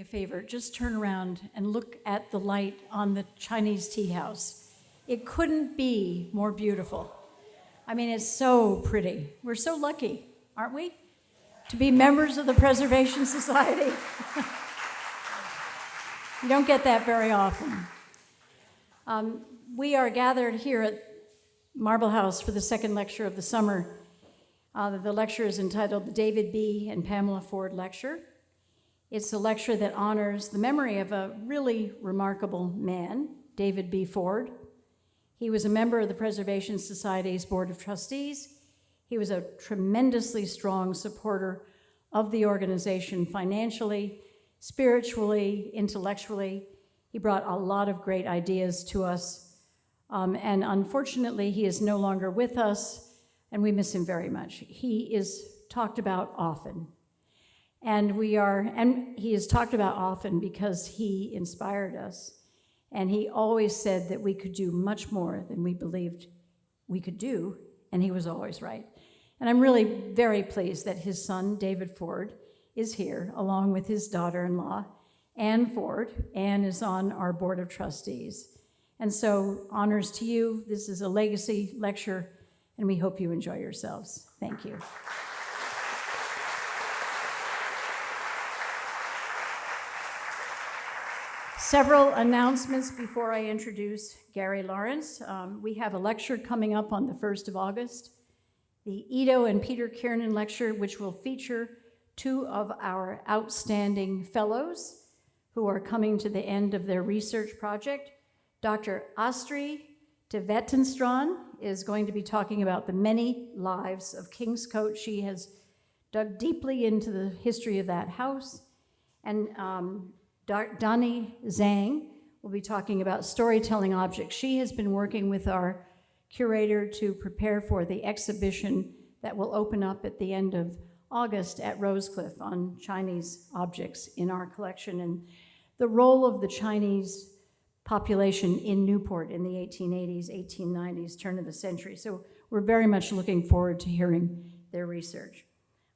favor, just turn around and look at the light on the Chinese tea house. It couldn't be more beautiful. I mean, it's so pretty. We're so lucky, aren't we, to be members of the Preservation Society? You don't get that very often. We are gathered here at Marble House for the second lecture of the summer. The lecture is entitled the David B. and Pamela Ford Lecture. It's a lecture that honors the memory of a really remarkable man, David B. Ford. He was a member of the Preservation Society's Board of Trustees. He was a tremendously strong supporter of the organization financially, spiritually, intellectually. He brought a lot of great ideas to us. And unfortunately, he is no longer with us, and we miss him very much. He is talked about often. And he is talked about often because he inspired us. And he always said that we could do much more than we believed we could do, and he was always right. And I'm really very pleased that his son, David Ford, is here, along with his daughter-in-law, Ann Ford. Ann is on our Board of Trustees. And so, honors to you. This is a legacy lecture, and we hope you enjoy yourselves. Thank you. Several announcements before I introduce Gary Lawrance. We have a lecture coming up on the 1st of August, the Ido and Peter Kiernan Lecture, which will feature two of our outstanding fellows who are coming to the end of their research project. Dr. Astrid de Wettenstrand is going to be talking about the many lives of King's Coat. She has dug deeply into the history of that house. And Dani Zhang will be talking about storytelling objects. She has been working with our curator to prepare for the exhibition that will open up at the end of August at Rosecliff on Chinese objects in our collection and the role of the Chinese population in Newport in the 1880s, 1890s, turn of the century. So we're very much looking forward to hearing their research.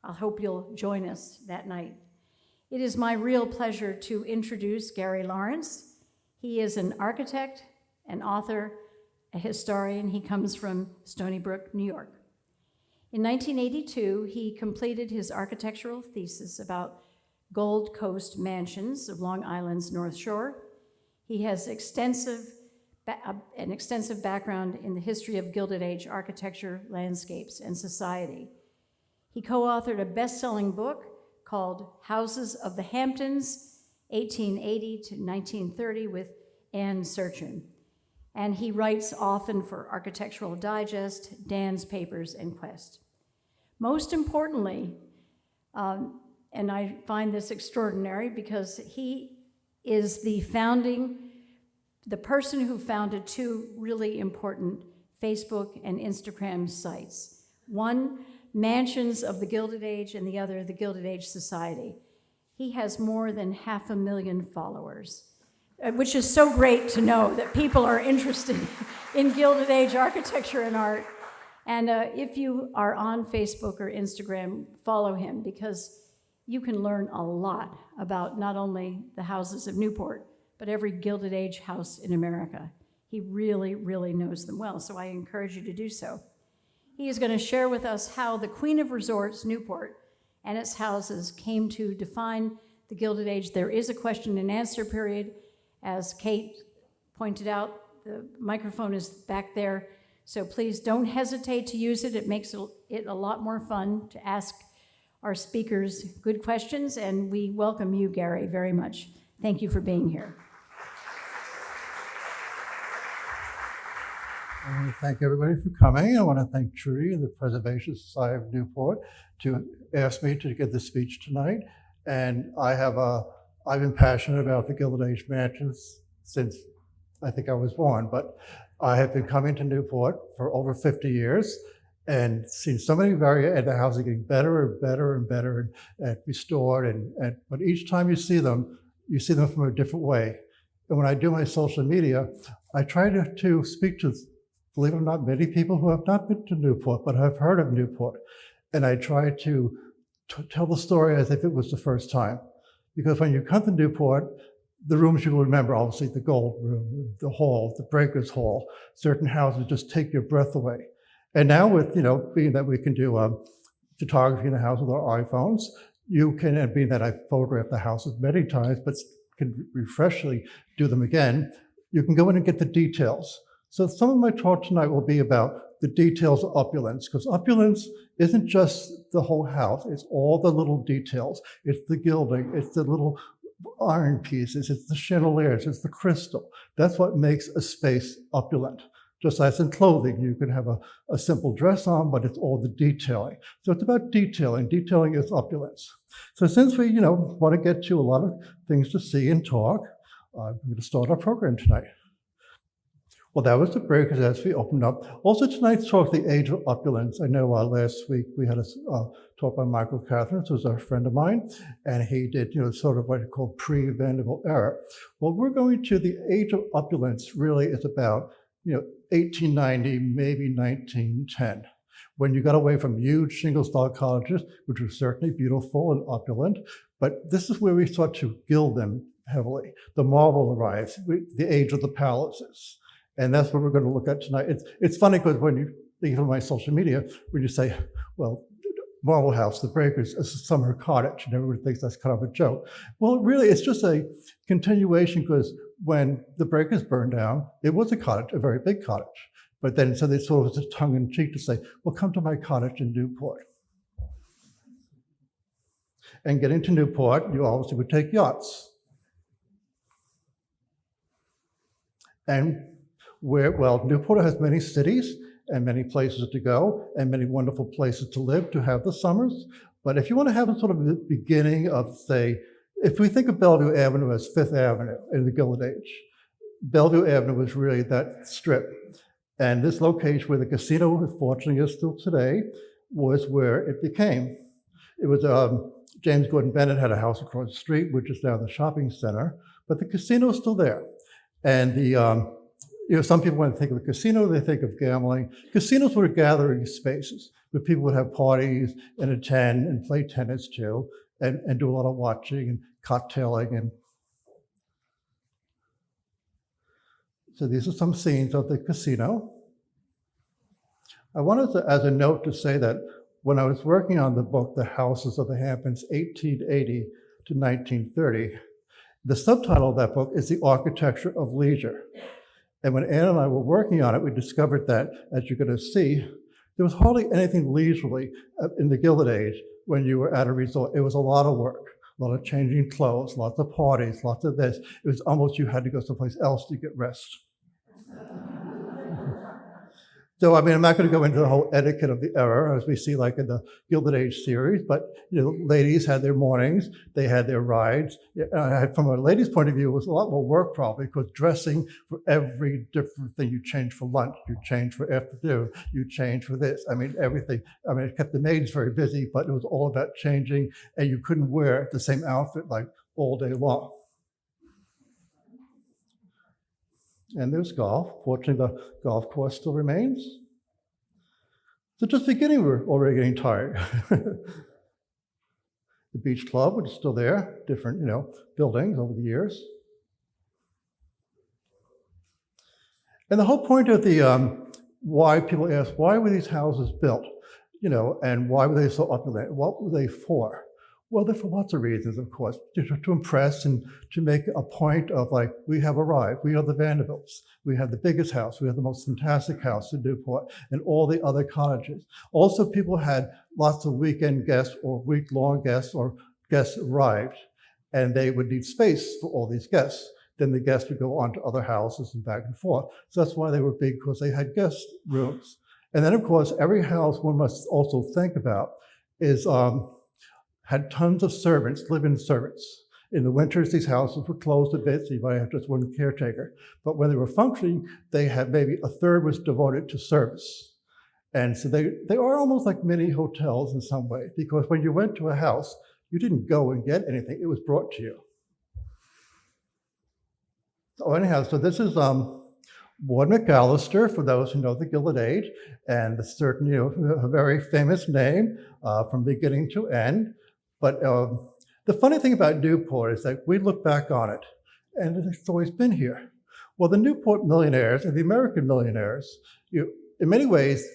I hope you'll join us that night. It is my real pleasure to introduce Gary Lawrance. He is an architect, an author, a historian. He comes from Stony Brook, New York. In 1982, he completed his architectural thesis about Gold Coast mansions of Long Island's North Shore. He has an extensive background in the history of Gilded Age architecture, landscapes, and society. He co-authored a best-selling book called Houses of the Hamptons, 1880 to 1930, with Anne Serchin. And he writes often for Architectural Digest, Dan's Papers, and Quest. Most importantly, and I find this extraordinary because he is the person who founded two really important Facebook and Instagram sites. One, Mansions of the Gilded Age, and the other, the Gilded Age Society. He has more than 500,000 followers, which is so great to know that people are interested in Gilded Age architecture and art. And if you are on Facebook or Instagram, follow him because you can learn a lot about not only the houses of Newport, but every Gilded Age house in America. He really, really knows them well, so I encourage you to do so. He is going to share with us how the Queen of Resorts, Newport, and its houses came to define the Gilded Age. There is a question and answer period. As Kate pointed out, the microphone is back there, so please don't hesitate to use it. It makes it a lot more fun to ask our speakers good questions, and we welcome you, Gary, very much. Thank you for being here. I want to thank everybody for coming. I want to thank Trudy and the Preservation Society of Newport to ask me to give the speech tonight. And I've been passionate about the Gilded Age mansions since I think I was born, but I have been coming to Newport for over 50 years and seen so many and the houses getting better and better and better and restored. But each time you see them from a different way. And when I do my social media, I try to speak to, believe it or not, many people who have not been to Newport, but have heard of Newport. And I try to tell the story as if it was the first time. Because when you come to Newport, the rooms you will remember, obviously the gold room, the hall, the breakers hall, certain houses just take your breath away. And now with, being that we can do photography in the house with our iPhones, you can, and being that I've photographed the houses many times, but can refreshingly do them again, you can go in and get the details. So some of my talk tonight will be about the details of opulence, because opulence isn't just the whole house, it's all the little details. It's the gilding, it's the little iron pieces, it's the chandeliers, it's the crystal. That's what makes a space opulent. Just as in clothing, you can have a simple dress on, but it's all the detailing. So it's about detailing. Detailing is opulence. So since we, want to get to a lot of things to see and talk, I'm going to start our program tonight. Well, that was the breakers as we opened up. Also tonight's talk, The Age of Opulence. I know last week we had a talk by Michael Catherine, who's a friend of mine, and he did, sort of what he called pre-Vanderbilt era. Well, we're going to The Age of Opulence really is about 1890, maybe 1910, when you got away from huge single-style cottages, which were certainly beautiful and opulent, but this is where we start to gild them heavily. The marble arrives, the age of the palaces, and that's what we're going to look at tonight. It's funny because when you, even on my social media, when you say, well, Marble House, the Breakers, is a summer cottage, and everybody thinks that's kind of a joke. Well, really, it's just a continuation, because when the Breakers burned down, it was a cottage, a very big cottage. But then, so they sort of was a tongue-in-cheek to say, well, come to my cottage in Newport. And getting to Newport, you obviously would take yachts. And Newport has many cities and many places to go and many wonderful places to live, to have the summers. But if you want to have a sort of the beginning of, say, if we think of Bellevue Avenue as Fifth Avenue in the Gilded Age, Bellevue Avenue was really that strip. And this location where the casino, unfortunately, is still today, was where it became. It was, James Gordon Bennett had a house across the street, which is now the shopping center, but the casino is still there. And some people, when they think of the casino, they think of gambling. Casinos were gathering spaces where people would have parties and attend and play tennis too, and do a lot of watching and cocktailing. And so these are some scenes of the casino. I wanted to, as a note, to say that when I was working on the book, The Houses of the Hamptons, 1880 to 1930, the subtitle of that book is The Architecture of Leisure. And when Ann and I were working on it, we discovered that, as you're going to see, there was hardly anything leisurely in the Gilded Age when you were at a resort. It was a lot of work, a lot of changing clothes, lots of parties, lots of this. It was almost you had to go someplace else to get rest. So, I'm not going to go into the whole etiquette of the era, as we see like in the Gilded Age series, but, ladies had their mornings, they had their rides. From a lady's point of view, it was a lot more work probably, because dressing for every different thing, you change for lunch, you change for afternoon, you change for this. Everything. It kept the maids very busy, but it was all about changing, and you couldn't wear the same outfit like all day long. And there's golf. Fortunately, the golf course still remains. So just beginning, we're already getting tired. The beach club, which is still there, different, buildings over the years. And the whole point of the, why people ask, why were these houses built? And why were they so opulent? What were they for? Well, they're for lots of reasons, of course, to impress and to make a point of, like, we have arrived, we are the Vanderbilts, we have the biggest house, we have the most fantastic house in Newport, and all the other cottages. Also, people had lots of weekend guests or week-long guests, or guests arrived, and they would need space for all these guests. Then the guests would go on to other houses and back and forth. So that's why they were big, because they had guest rooms. And then, of course, every house one must also think about is, had tons of servants, live-in servants. In the winters, these houses were closed a bit, so you might have just one caretaker. But when they were functioning, they had maybe a third was devoted to service. And so they are almost like mini hotels in some way, because when you went to a house, you didn't go and get anything, it was brought to you. So anyhow, so this is Ward McAllister, for those who know the Gilded Age, and a certain, a very famous name from beginning to end. But The funny thing about Newport is that we look back on it, and it's always been here. Well, the Newport millionaires and the American millionaires, in many ways,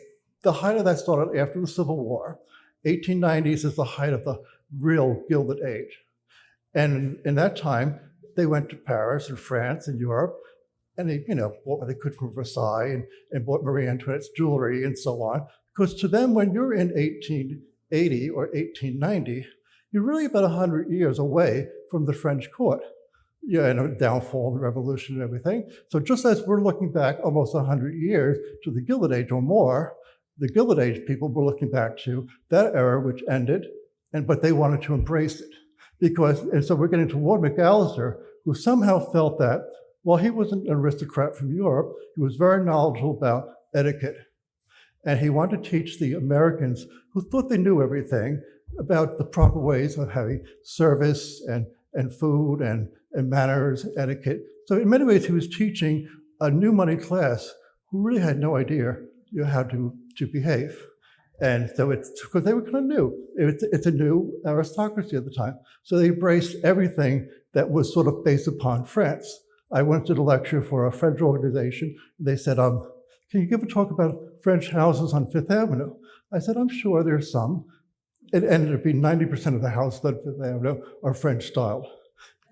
the height of that started after the Civil War. 1890s is the height of the real Gilded Age. And in that time, they went to Paris and France and Europe, and they, bought what they could from Versailles and bought Marie Antoinette's jewelry and so on. Because to them, when you're in 1880 or 1890, you're really about 100 years away from the French court. Downfall, the revolution and everything. So just as we're looking back almost 100 years to the Gilded Age or more, the Gilded Age people were looking back to that era which ended, but they wanted to embrace it. And so we're getting to Ward McAllister, who somehow felt that, while he wasn't an aristocrat from Europe, he was very knowledgeable about etiquette. And he wanted to teach the Americans who thought they knew everything about the proper ways of having service and food and manners, etiquette. So in many ways, he was teaching a new money class who really had no idea how to behave. And so it's because they were kind of new. It's a new aristocracy at the time. So they embraced everything that was sort of based upon France. I went to the lecture for a French organization. They said, can you give a talk about French houses on Fifth Avenue? I said, I'm sure there's some. It ended up being 90% of the houses on Fifth Avenue are French style.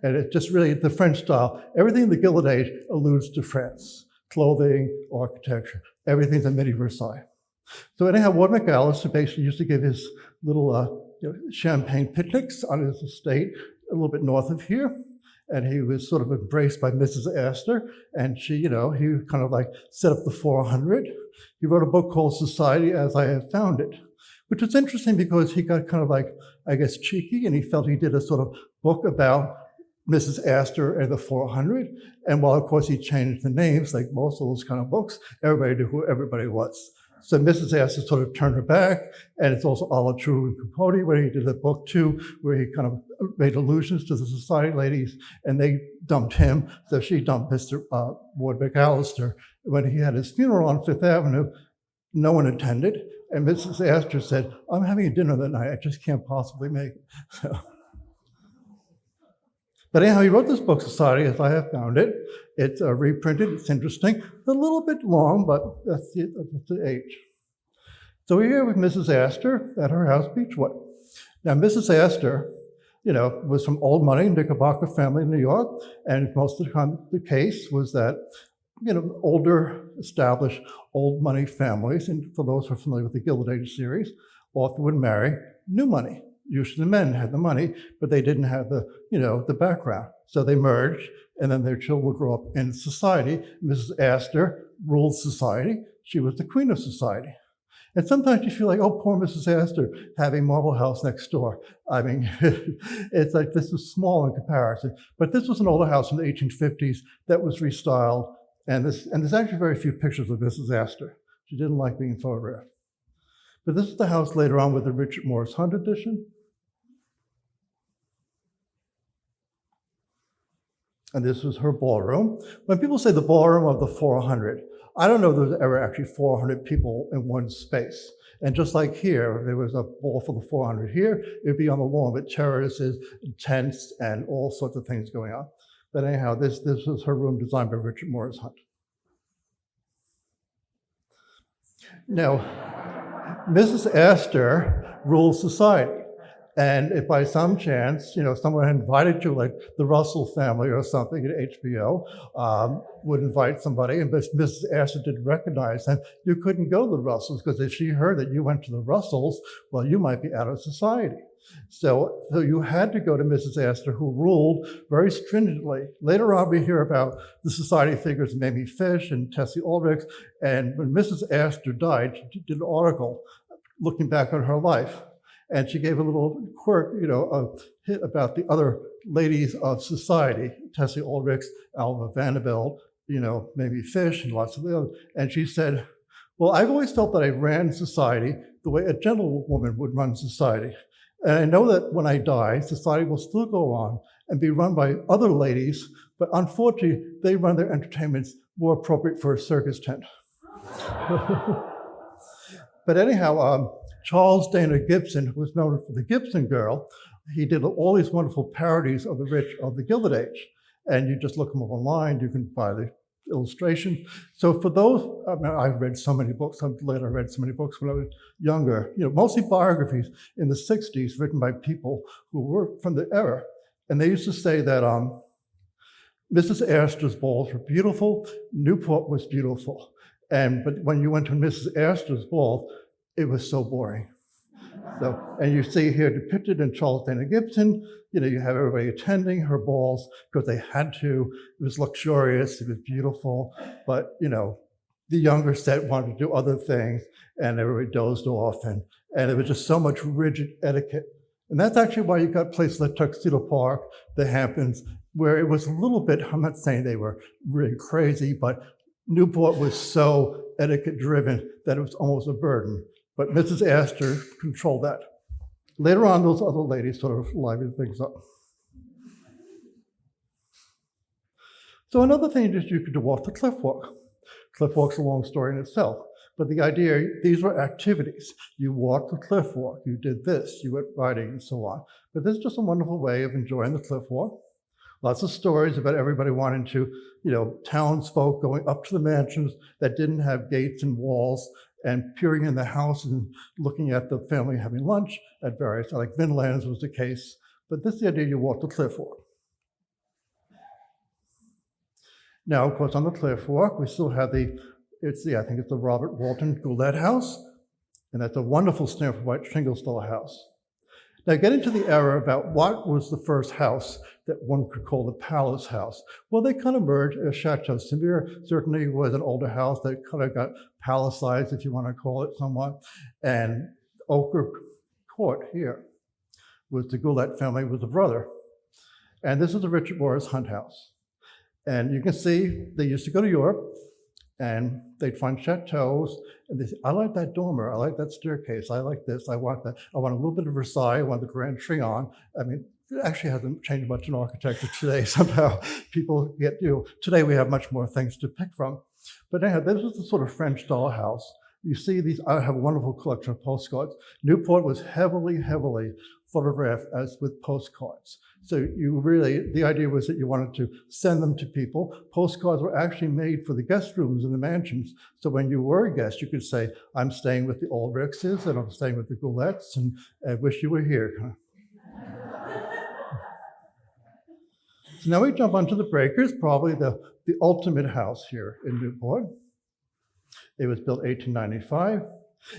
And it just really, the French style, everything in the Gilded Age alludes to France. Clothing, architecture, everything's a mini Versailles. So anyhow, Ward McAllister basically used to give his little champagne picnics on his estate a little bit north of here. And he was sort of embraced by Mrs. Astor. And she, he kind of like set up the 400. He wrote a book called Society as I Have Found It, which is interesting because he got kind of like, I guess, cheeky, and he felt he did a sort of book about Mrs. Astor and the 400. And while, of course, he changed the names, like most of those kind of books, everybody knew who everybody was. So Mrs. Astor sort of turned her back, and it's also a la Truman Capote, where he did a book too, where he kind of made allusions to the society ladies, and they dumped him, so she dumped Mr. Ward McAllister. When he had his funeral on Fifth Avenue, no one attended, and Mrs. Astor said, I'm having a dinner that night, I just can't possibly make it. So. But anyhow, he wrote this book, Society as I Have Found It. It's reprinted, it's interesting, a little bit long, but that's the age. So we're here with Mrs. Astor at her house, Beechwood. Now, Mrs. Astor, was from old money, Knickerbocker family in New York, and most of the time the case was that, older, established, old money families, and for those who are familiar with the Gilded Age series, often would marry new money. Usually the men had the money, but they didn't have the background. So they merged, and then their children would grow up in society. Mrs. Astor ruled society. She was the queen of society. And sometimes you feel like, oh, poor Mrs. Astor having Marble House next door. I mean, it's like this is small in comparison. But this was an older house from the 1850s that was restyled. And there's actually very few pictures of Mrs. Astor. She didn't like being photographed. But this is the house later on with the Richard Morris Hunt edition. And this was her ballroom. When people say the ballroom of the 400, I don't know if there was ever actually 400 people in one space. And just like here, there was a ball for the 400 here, it would be on the lawn with terraces, tents, and all sorts of things going on. But anyhow, this was her room designed by Richard Morris Hunt. Now, Mrs. Astor ruled society. And if by some chance, someone had invited you, like the Russell family or something at HBO, would invite somebody, and Mrs. Astor didn't recognize them, you couldn't go to the Russells, because if she heard that you went to the Russells, well, you might be out of society. So you had to go to Mrs. Astor, who ruled very stringently. Later on, we hear about the society figures of Mamie Fish and Tessie Aldrich, and when Mrs. Astor died, she did an article looking back on her life. And she gave a little quirk, a hit about the other ladies of society, Tessie Aldrich, Alva Vanderbilt, Mamie Fish, and lots of the others. And she said, well, I've always felt that I ran society the way a gentlewoman would run society. And I know that when I die, society will still go on and be run by other ladies, but unfortunately, they run their entertainments more appropriate for a circus tent. But anyhow, Charles Dana Gibson, who was known for the Gibson Girl, he did all these wonderful parodies of the rich of the Gilded Age. And you just look them up online, you can buy the illustration. So for those, I mean, I've read so many books, I read so many books when I was younger, mostly biographies in the 60s written by people who were from the era. And they used to say that Mrs. Astor's balls were beautiful, Newport was beautiful. But when you went to Mrs. Astor's ball, it was so boring. So, and you see here depicted in Charles Dana Gibson, you have everybody attending her balls because they had to. It was luxurious, it was beautiful, but the younger set wanted to do other things and everybody dozed off and it was just so much rigid etiquette. And that's actually why you got places like Tuxedo Park, the Hamptons, where it was a little bit, I'm not saying they were really crazy, but Newport was so etiquette driven that it was almost a burden. But Mrs. Astor controlled that. Later on, those other ladies sort of livened things up. So another thing is you could do off the cliff walk. Cliff walk's a long story in itself. But the idea, these were activities. You walked the cliff walk, you did this, you went riding and so on. But this is just a wonderful way of enjoying the cliff walk. Lots of stories about everybody wanting to, townsfolk going up to the mansions that didn't have gates and walls and peering in the house and looking at the family having lunch at various, like Vinlands was the case. But this is the idea, you walk the cliff walk. Now, of course, on the cliff walk, we still have I think it's the Robert Walton Goulet House, and that's a wonderful Stanford white shingle style house. Now, getting to the era about what was the first house that one could call the palace house. Well, they kind of merged. Chateau Semir certainly was an older house that kind of got palace-sized, if you want to call it somewhat. And Ochre Court here was the Goulet family, was the brother. And this is the Richard Morris Hunt house. And you can see they used to go to Europe and they'd find chateaus and they say, I like that dormer, I like that staircase, I like this, I want that. I want a little bit of Versailles, I want the Grand Trianon. I mean, it actually hasn't changed much in architecture today. Somehow people get, today we have much more things to pick from. But anyhow, this was the sort of French style house. You see these, I have a wonderful collection of postcards. Newport was heavily, heavily photographed as with postcards. So the idea was that you wanted to send them to people. Postcards were actually made for the guest rooms in the mansions. So when you were a guest, you could say, I'm staying with the Ulrichs and I'm staying with the Goulets and I wish you were here. So now we jump onto the Breakers, probably the ultimate house here in Newport. It was built 1895.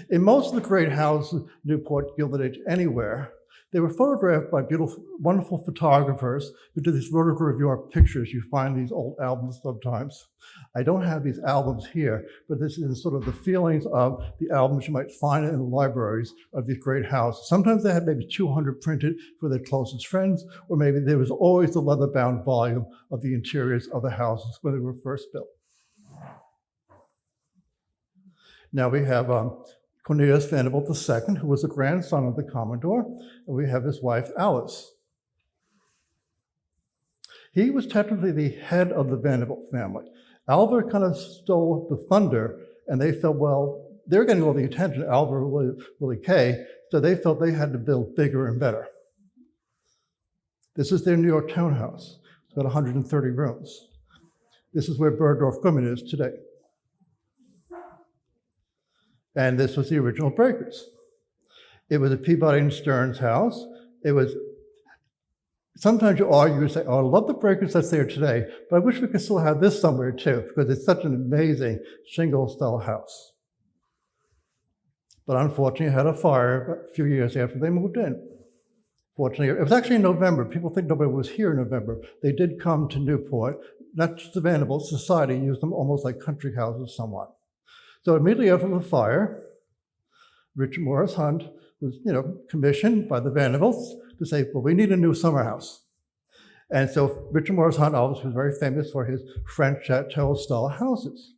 In most of the great houses, Newport, Gilded Age, anywhere, they were photographed by beautiful, wonderful photographers who did these rotogravure pictures. You find these old albums sometimes. I don't have these albums here, but this is sort of the feelings of the albums you might find in the libraries of these great houses. Sometimes they had maybe 200 printed for their closest friends, or maybe there was always the leather-bound volume of the interiors of the houses when they were first built. Now we have Cornelius Vanderbilt II, who was the grandson of the Commodore, and we have his wife, Alice. He was technically the head of the Vanderbilt family. Alva kind of stole the thunder, and they felt, well, they're getting all the attention, Alva, Willie Kay, so they felt they had to build bigger and better. This is their New York townhouse. It's got 130 rooms. This is where Bergdorf Goodman is today. And this was the original Breakers. It was a Peabody and Stearns house. It was, sometimes you argue and say, oh, I love the Breakers that's there today, but I wish we could still have this somewhere too, because it's such an amazing shingle-style house. But unfortunately, it had a fire a few years after they moved in. Fortunately, it was actually in November. People think nobody was here in November. They did come to Newport, not just the Vanderbilt Society, used them almost like country houses somewhat. So immediately after the fire, Richard Morris Hunt was, commissioned by the Vanderbilts to say, well, we need a new summer house. And so Richard Morris Hunt obviously was very famous for his French chateau-style houses.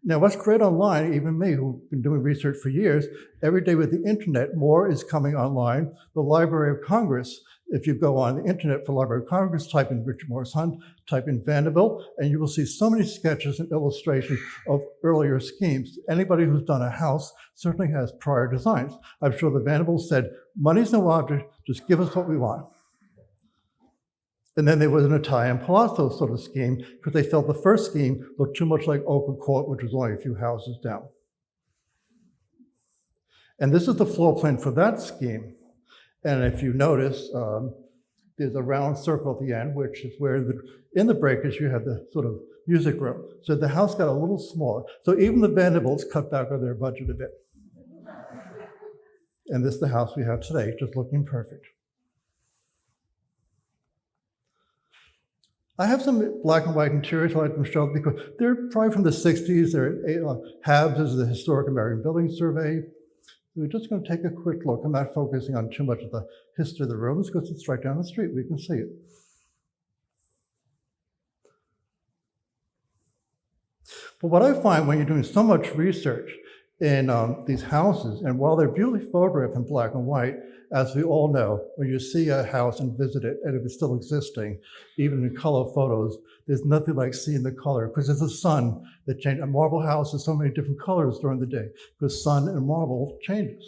Now, what's great online, even me, who've been doing research for years, every day with the internet, more is coming online. The Library of Congress, if you go on the internet for Library of Congress, type in Richard Morris Hunt, type in Vanderbilt, and you will see so many sketches and illustrations of earlier schemes. Anybody who's done a house certainly has prior designs. I'm sure the Vanderbilt said, money's no object, just give us what we want. And then there was an Italian palazzo sort of scheme because they felt the first scheme looked too much like Oakland Court, which was only a few houses down. And this is the floor plan for that scheme. And if you notice, there's a round circle at the end, which is where in the breakers you have the sort of music room. So the house got a little smaller. So even the Vanderbilts cut back on their budget a bit. And this is the house we have today, just looking perfect. I have some black and white interiors I'd like to show because they're probably from the 60s. They're HABS is the Historic American Building Survey. We're just going to take a quick look. I'm not focusing on too much of the history of the rooms because it's right down the street. We can see it. But what I find when you're doing so much research in these houses, and while they're beautifully photographed in black and white, as we all know, when you see a house and visit it, and if it's still existing, even in color photos, there's nothing like seeing the color, because there's a sun that changes. A marble house has so many different colors during the day, because sun and marble changes.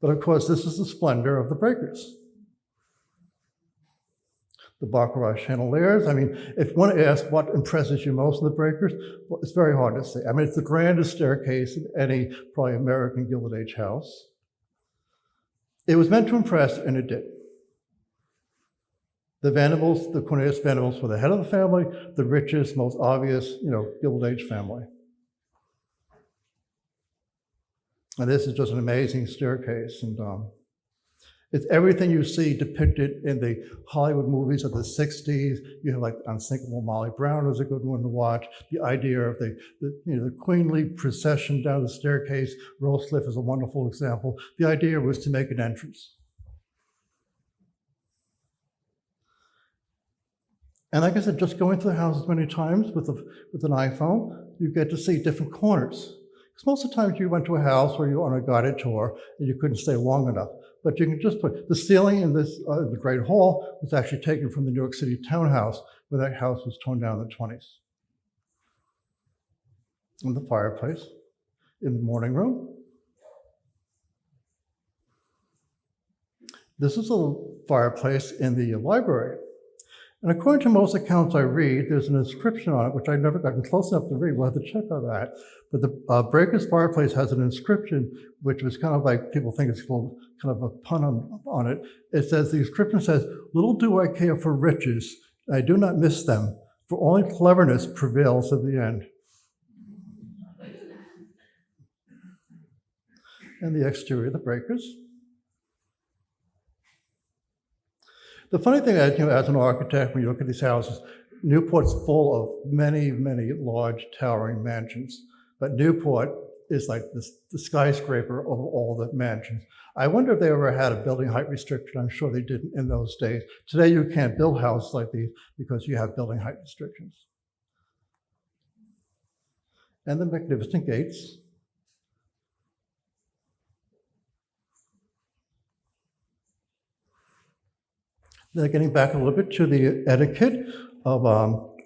But of course, this is the splendor of the breakers. The baccarat chandeliers. I mean, if one asks what impresses you most in the breakers, well, it's very hard to say. I mean, it's the grandest staircase in any probably American Gilded Age house. It was meant to impress, and it did. The Vanderbilts, the Cornelius Vanderbilts were the head of the family, the richest, most obvious, Gilded Age family. And this is just an amazing staircase, and it's everything you see depicted in the Hollywood movies of the 60s. You have like Unsinkable Molly Brown was a good one to watch. The idea of the queenly procession down the staircase. Rosecliffe is a wonderful example. The idea was to make an entrance. And like I said, just going to the houses many times with an iPhone, you get to see different corners. Because most of the times you went to a house where you were on a guided tour and you couldn't stay long enough. But you can just put the ceiling in this the Great Hall was actually taken from the New York City townhouse where that house was torn down in the 20s. And the fireplace in the morning room. This is a fireplace in the library. And according to most accounts I read, there's an inscription on it, which I've never gotten close enough to read. We'll have to check on that. But the Breakers fireplace has an inscription, which was kind of like, people think it's called kind of a pun on it. It says, the inscription says, little do I care for riches, I do not miss them, for only cleverness prevails at the end. And the exterior of the Breakers. The funny thing is, as an architect, when you look at these houses, Newport's full of many, many large towering mansions. But Newport is like the skyscraper of all the mansions. I wonder if they ever had a building height restriction. I'm sure they didn't in those days. Today, you can't build houses like these because you have building height restrictions. And the magnificent gates. Now, getting back a little bit to the etiquette of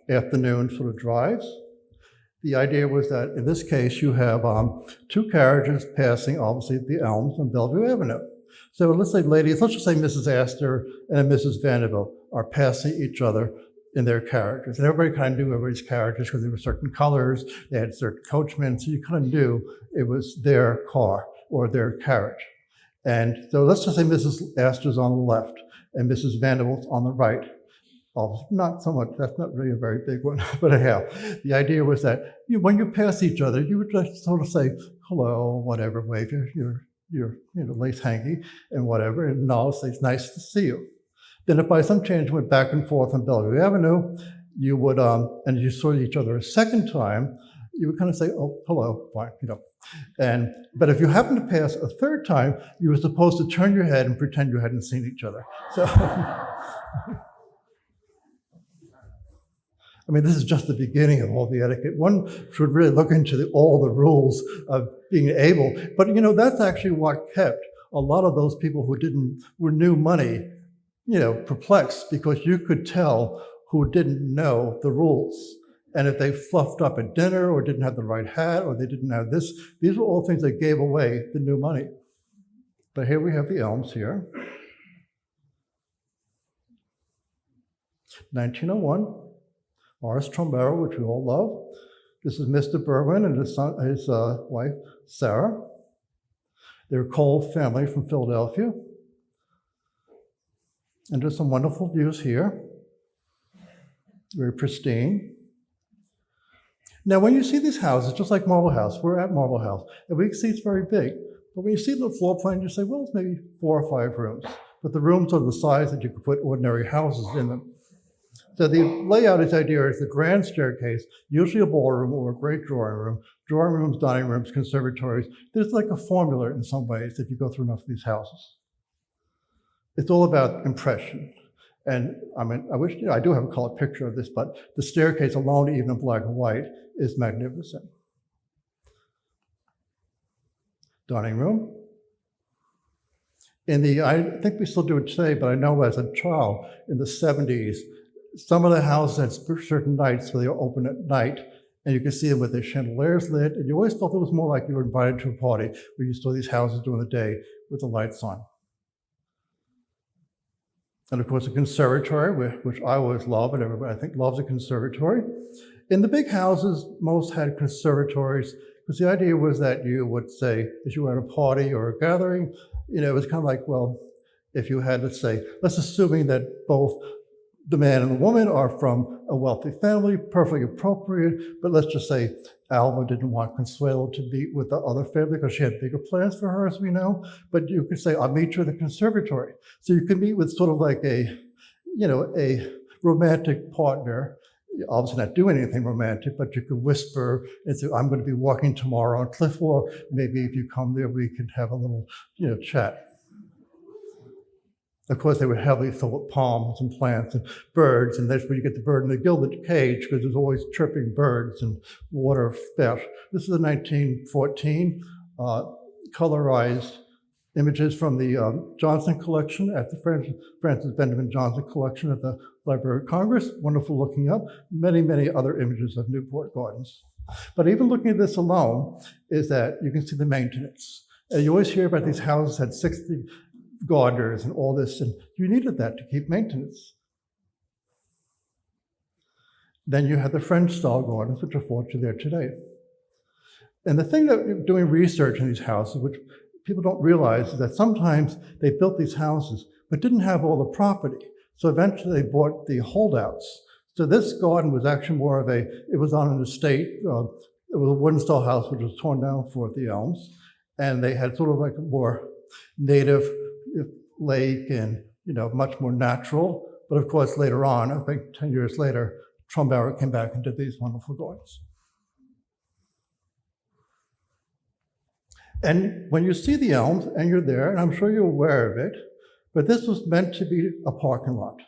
afternoon sort of drives. The idea was that in this case, you have two carriages passing, obviously, the Elms on Bellevue Avenue. So let's say ladies, let's just say Mrs. Astor and Mrs. Vanderbilt are passing each other in their carriages. And everybody kind of knew everybody's carriages because they were certain colors, they had certain coachmen, so you kind of knew it was their car or their carriage. And so let's just say Mrs. Astor's on the left and Mrs. Vanderbilt's on the right. Oh, not so much, that's not really a very big one, but anyhow, the idea was that when you pass each other, you would just sort of say, hello, whatever, wave your lace hanky and whatever, and acknowledge it's nice to see you. Then if by some chance you went back and forth on Bellevue Avenue, you would, and you saw each other a second time, you would kind of say, oh, hello, fine, but if you happen to pass a third time, you were supposed to turn your head and pretend you hadn't seen each other. So. I mean, this is just the beginning of all the etiquette. One should really look into all the rules of being able, but you know, that's actually what kept a lot of those people who knew money, you know, perplexed, because you could tell who didn't know the rules. And if they fluffed up at dinner or didn't have the right hat or they didn't have this, these were all things that gave away the new money. But here we have the elms here. 1901, Morris Trombero, which we all love. This is Mr. Berwin and his wife, Sarah. They're a Cole family from Philadelphia. And there's some wonderful views here. Very pristine. Now, when you see these houses, just like Marble House, we're at Marble House, and we can see it's very big. But when you see the floor plan, you say, well, it's maybe 4 or 5 rooms. But the rooms are the size that you could put ordinary houses in them. So the layout is idea is the grand staircase, usually a ballroom or a great drawing rooms, dining rooms, conservatories. There's like a formula in some ways if you go through enough of these houses. It's all about impression. And I mean, I wish, you know, I do have a color picture of this, but the staircase alone, even in black and white, is magnificent. Dining room. I think we still do it today, but I know as a child in the 70s, some of the houses had certain nights where they were open at night, and you could see them with their chandeliers lit, and you always felt it was more like you were invited to a party where you saw these houses during the day with the lights on. And of course, a conservatory, which I always love, and everybody I think loves a conservatory. In the big houses, most had conservatories, because the idea was that you would say, if you were at a party or a gathering, you know, it was kind of like, well, if you had, let's assuming that both the man and the woman are from a wealthy family, perfectly appropriate, but let's just say Alva didn't want Consuelo to meet with the other family because she had bigger plans for her, as we know, but you could say, I'll meet you in the conservatory. So you could meet with sort of like a romantic partner, obviously not doing anything romantic, but you could whisper and say, I'm going to be walking tomorrow on Cliff, or maybe if you come there, we could have a little, chat. Of course, they were heavily filled with palms and plants and birds, and that's where you get the bird in the gilded cage, because there's always chirping birds and water fish. This is a 1914 colorized images from the Johnson collection at the Francis Benjamin Johnson collection at the Library of Congress. Wonderful looking up. Many, many other images of Newport Gardens. But even looking at this alone is that you can see the maintenance. And you always hear about these houses had 60 gardeners and all this, and you needed that to keep maintenance. Then you had the French-style gardens, which are fortunately there today. And the thing that doing research in these houses, which people don't realize, is that sometimes they built these houses but didn't have all the property. So eventually they bought the holdouts. So this garden was actually more of it was on an estate. It was a wooden-style house which was torn down for the elms. And they had sort of like a more native lake and, much more natural. But of course, later on, I think 10 years later, Trombauer came back and did these wonderful gardens. And when you see the elms, and you're there, and I'm sure you're aware of it, but this was meant to be a parking lot.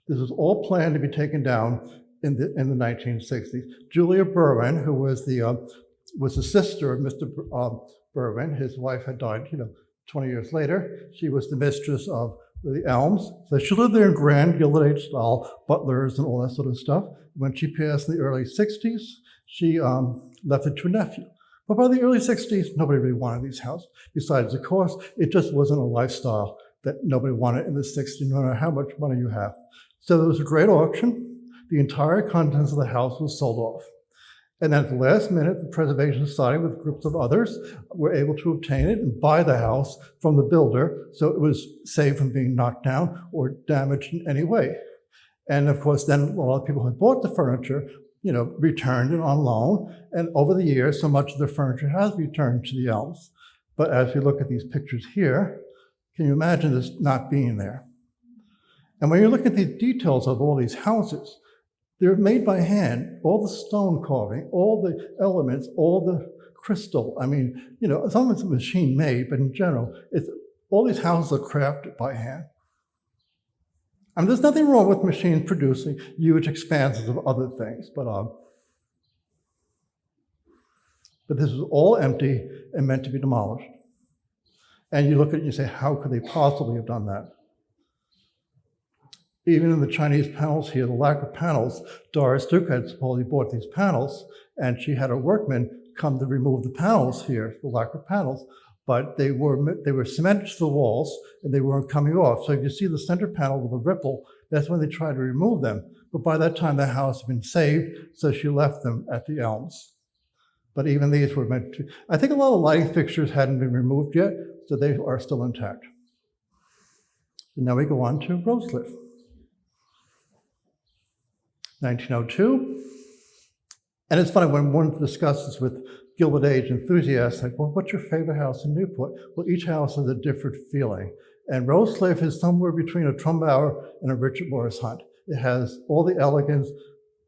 This was all planned to be taken down in the 1960s. Julia Berwin, who was the sister of Mr. Berwin, his wife had died, 20 years later. She was the mistress of the elms. So she lived there in grand Gilded Age style, butlers and all that sort of stuff. When she passed in the early 60s, she left it to a nephew. But by the early 60s, nobody really wanted these houses. Besides, of course, it just wasn't a lifestyle that nobody wanted in the 60s, no matter how much money you have. So there was a great auction. The entire contents of the house was sold off. And then at the last minute, the Preservation Society, with groups of others, were able to obtain it and buy the house from the builder, so it was saved from being knocked down or damaged in any way. And of course, then a lot of people who had bought the furniture, returned it on loan. And over the years, so much of the furniture has returned to the elms. But as you look at these pictures here, can you imagine this not being there? And when you look at the details of all these houses, they're made by hand, all the stone carving, all the elements, all the crystal. I mean, some of it's machine made, but in general, all these houses are crafted by hand. I mean, there's nothing wrong with machines producing huge expanses of other things, but this is all empty and meant to be demolished. And you look at it and you say, how could they possibly have done that? Even in the Chinese panels here, the lack of panels, Doris Duke had supposedly bought these panels, and she had her workmen come to remove the panels here, the lack of panels, but they were cemented to the walls, and they weren't coming off. So if you see the center panel with a ripple, that's when they tried to remove them. But by that time, the house had been saved, so she left them at the elms. But even these were meant to, I think a lot of lighting fixtures hadn't been removed yet, so they are still intact. And now we go on to Rosecliff. 1902. And it's funny when one discusses with Gilded Age enthusiasts, like, well, what's your favorite house in Newport? Well, each house has a different feeling. And Rosecliff is somewhere between a Trumbauer and a Richard Morris Hunt. It has all the elegance,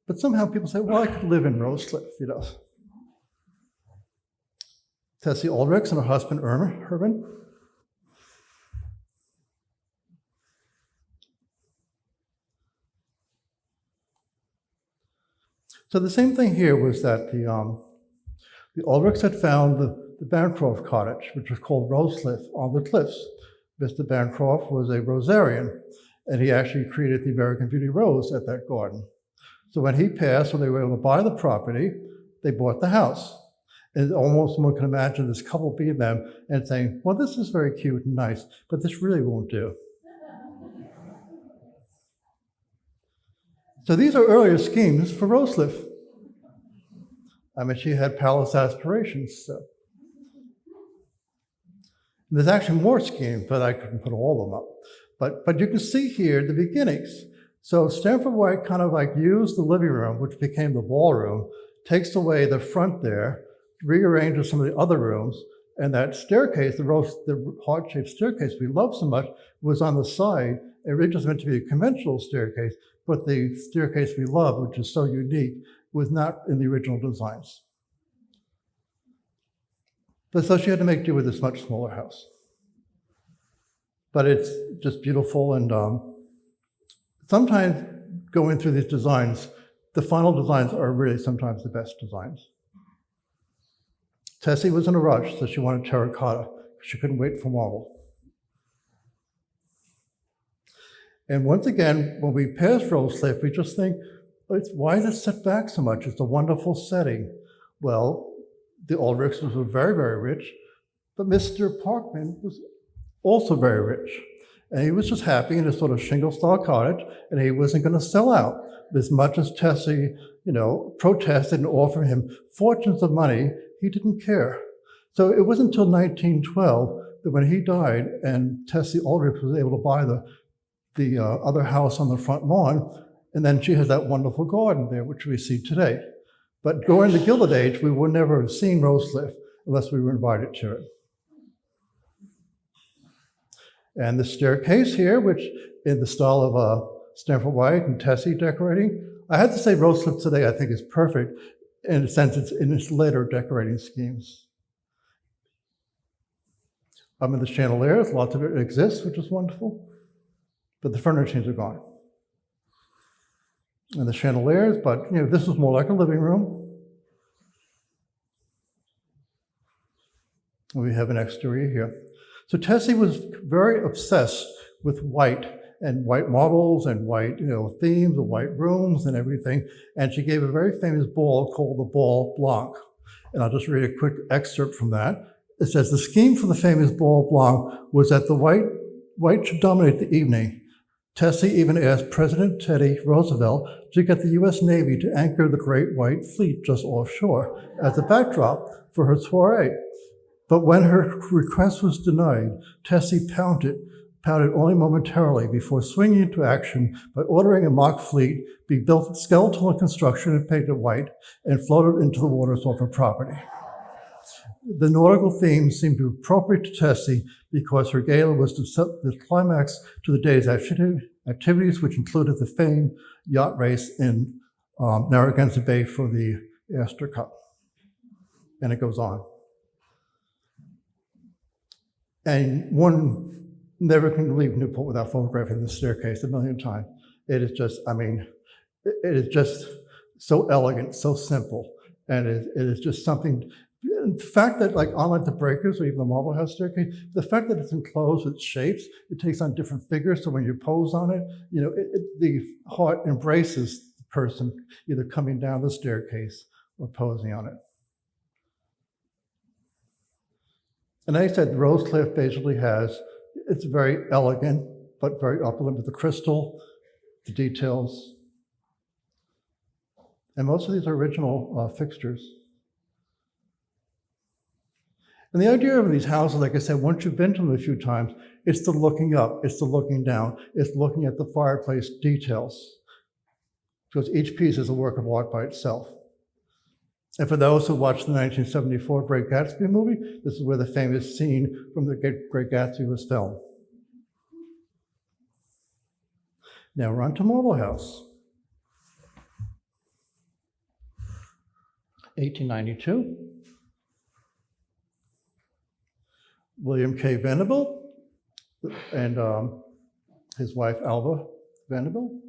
but somehow people say, well, I could live in Rosecliff, you know. Tessie Ulrichs and her husband, Herman. So the same thing here was that the Ulrichs had found the Bancroft cottage, which was called Rosecliff on the cliffs. Mr. Bancroft was a Rosarian, and he actually created the American Beauty Rose at that garden. So when he passed, when they were able to buy the property, they bought the house. And almost one can imagine this couple being them and saying, well, this is very cute and nice, but this really won't do. So these are earlier schemes for Rosecliff. I mean, she had palace aspirations. So. There's actually more schemes, but I couldn't put all of them up. But you can see here the beginnings. So Stanford White kind of like used the living room, which became the ballroom, takes away the front there, rearranges some of the other rooms, and that staircase, the heart-shaped staircase we love so much, was on the side. It originally was meant to be a conventional staircase, but the staircase we love, which is so unique, was not in the original designs. But so she had to make do with this much smaller house. But it's just beautiful, and sometimes going through these designs, the final designs are really sometimes the best designs. Tessie was in a rush, so she wanted terracotta. She couldn't wait for marble. And once again, when we pass Rosecliff, we just think, why is it set back so much? It's a wonderful setting. Well, the Ulrichs were very, very rich, but Mr. Parkman was also very rich. And he was just happy in his sort of shingle-style cottage, and he wasn't going to sell out. As much as Tessie, protested and offered him fortunes of money, he didn't care. So it wasn't until 1912 that when he died and Tessie Ulrich was able to buy the other house on the front lawn, and then she has that wonderful garden there, which we see today. But during the Gilded Age, we would never have seen Rosecliff unless we were invited to it. And the staircase here, which in the style of Stanford White and Tessie decorating, I have to say Rosecliff today I think is perfect in a sense it's in its later decorating schemes. In the chandeliers, lots of it exists, which is wonderful, but the furnishings are gone. And the chandeliers, but this is more like a living room. And we have an exterior here. So Tessie was very obsessed with white and white marbles and white, themes, the white rooms and everything. And she gave a very famous ball called the Bal Blanc. And I'll just read a quick excerpt from that. It says, the scheme for the famous Bal Blanc was that the white should dominate the evening. Tessie even asked President Teddy Roosevelt to get the U.S. Navy to anchor the Great White Fleet just offshore as a backdrop for her soiree. But when her request was denied, Tessie pouted only momentarily before swinging into action by ordering a mock fleet be built with skeletal construction and painted white and floated into the waters off her property. The nautical theme seemed to be appropriate to Tessie because her gala was to set the climax to the day's activities, which included the famed yacht race in Narragansett Bay for the Astor Cup. And it goes on. And one never can leave Newport without photographing the staircase a million times. It is just, I mean, it is just so elegant, so simple, and it is just something. The fact that, like, unlike the breakers or even the Marble House staircase, the fact that it's enclosed with shapes, it takes on different figures. So when you pose on it, you know, the heart embraces the person either coming down the staircase or posing on it. And I said, Rosecliff basically has, it's very elegant, but very opulent with the crystal, the details. And most of these are original fixtures. And the idea of these houses, like I said, once you've been to them a few times, it's the looking up, it's the looking down, it's looking at the fireplace details. Because each piece is a work of art by itself. And for those who watched the 1974 Great Gatsby movie, this is where the famous scene from the Great Gatsby was filmed. Now we're on to Marble House. 1892. William K. Venable and his wife, Alva Venable.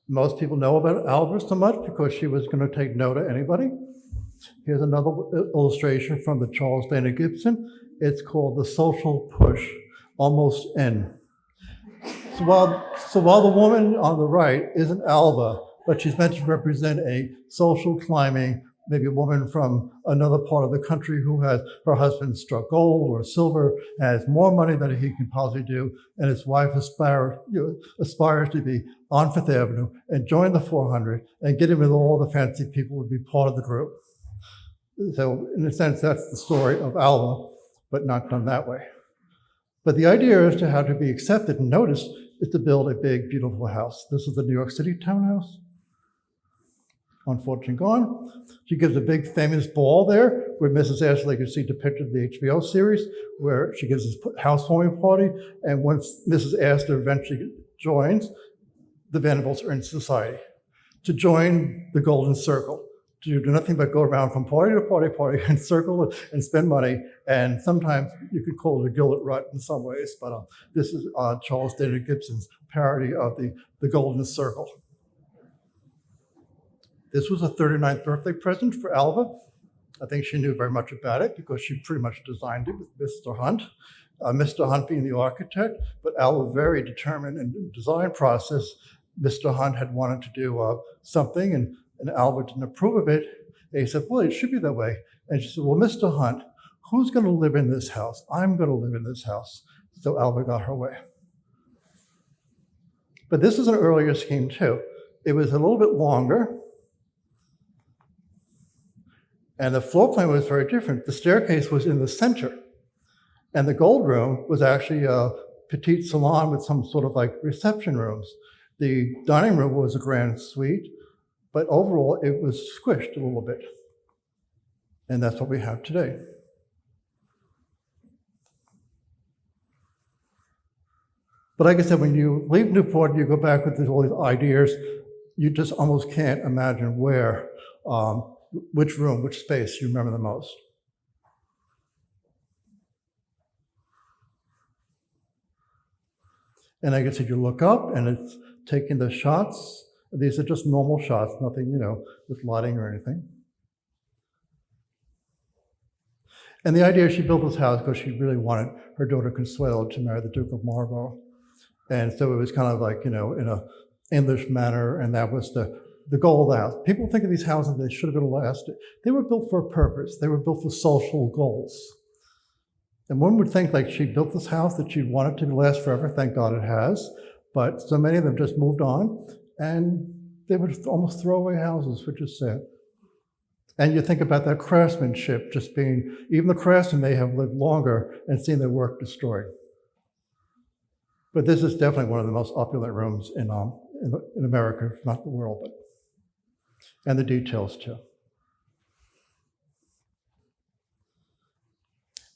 Most people know about Alva so much because she was going to take no to anybody. Here's another illustration from the Charles Dana Gibson. It's called The Social Push, Almost N. So while the woman on the right isn't Alva, but she's meant to represent a social climbing, maybe a woman from another part of the country who has her husband struck gold or silver, has more money than he can possibly do, and his wife aspires to be on Fifth Avenue and join the 400 and get in with all the fancy people who would be part of the group. So in a sense, that's the story of Alva, but not done that way. But the idea is to how to be accepted and noticed is to build a big, beautiful house. This is the New York City townhouse. Unfortunately gone. She gives a big famous ball there where Mrs. Ashley can see depicted in the HBO series where she gives this housewarming party. And once Mrs. Astor eventually joins, the Venables are in society. To join the Golden Circle, to do nothing but go around from party to party and circle and spend money. And sometimes you could call it a gilded rut in some ways, but this is Charles Dana Gibson's parody of the Golden Circle. This was a 39th birthday present for Alva. I think she knew very much about it because she pretty much designed it with Mr. Hunt. Mr. Hunt being the architect, but Alva very determined in the design process. Mr. Hunt had wanted to do something and Alva didn't approve of it. And he said, well, it should be that way. And she said, well, Mr. Hunt, who's going to live in this house? I'm going to live in this house. So Alva got her way. But this is an earlier scheme too. It was a little bit longer. And the floor plan was very different. The staircase was in the center. And the gold room was actually a petite salon with some sort of like reception rooms. The dining room was a grand suite, but overall it was squished a little bit. And that's what we have today. But like I said, when you leave Newport and you go back with all these ideas, you just almost can't imagine where, which room, which space you remember the most. And like I said, you look up and it's taking the shots. These are just normal shots, nothing, with lighting or anything. And the idea she built this house because she really wanted her daughter Consuelo to marry the Duke of Marlborough. And so it was kind of like, in a English manner, and that was the goal of the house. People think of these houses, they should have been lasted. They were built for a purpose. They were built for social goals. And one would think like she built this house that she wanted to last forever. Thank God it has. But so many of them just moved on, and they were almost throwaway houses, which is sad. And you think about that craftsmanship just being, even the craftsmen may have lived longer and seen their work destroyed. But this is definitely one of the most opulent rooms in America, if not the world, and the details too.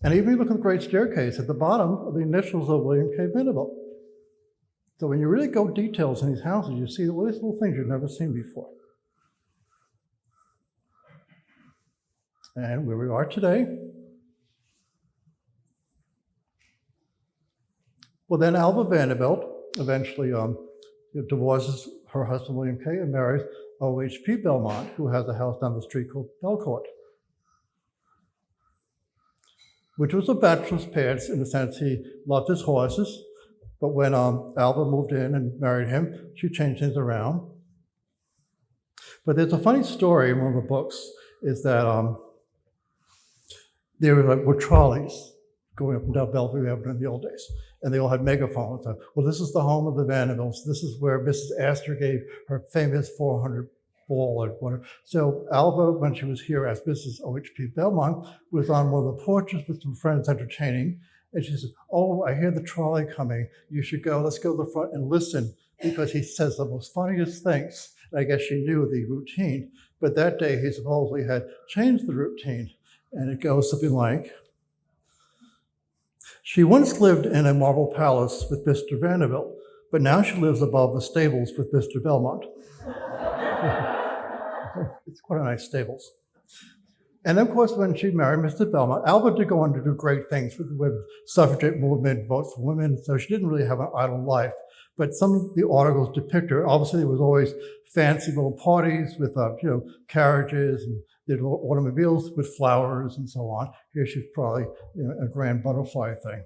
And even if you look at the Great Staircase, at the bottom are the initials of William K. Venable. So when you really go details in these houses, you see all these little things you've never seen before. And where we are today, Well, then Alva Vanderbilt eventually divorces her husband, William Kay, and marries O.H.P. Belmont, who has a house down the street called Belcourt, which was a bachelor's pad in the sense he loved his horses. But when Alva moved in and married him, she changed things around. But there's a funny story in one of the books, is that there were trolleys going up and down Bellevue Avenue in the old days, and they all had megaphones. Well, this is the home of the Vanderbilts. This is where Mrs. Astor gave her famous 400 ball or whatever. So Alva, when she was here as Mrs. O.H.P. Belmont, was on one of the porches with some friends entertaining, and she said, "Oh, I hear the trolley coming. You should go. Let's go to the front and listen," because he says the most funniest things. I guess she knew the routine, but that day he supposedly had changed the routine, and it goes something like, "She once lived in a marble palace with Mr. Vanderbilt, but now she lives above the stables with Mr. Belmont." It's quite a nice stables. And of course, when she married Mr. Belmont, Alva did go on to do great things with the women's suffragette movement, votes for women, so she didn't really have an idle life. But some of the articles depict her. Obviously, there was always fancy little parties with, carriages and little automobiles with flowers and so on. Here she's probably a grand butterfly thing.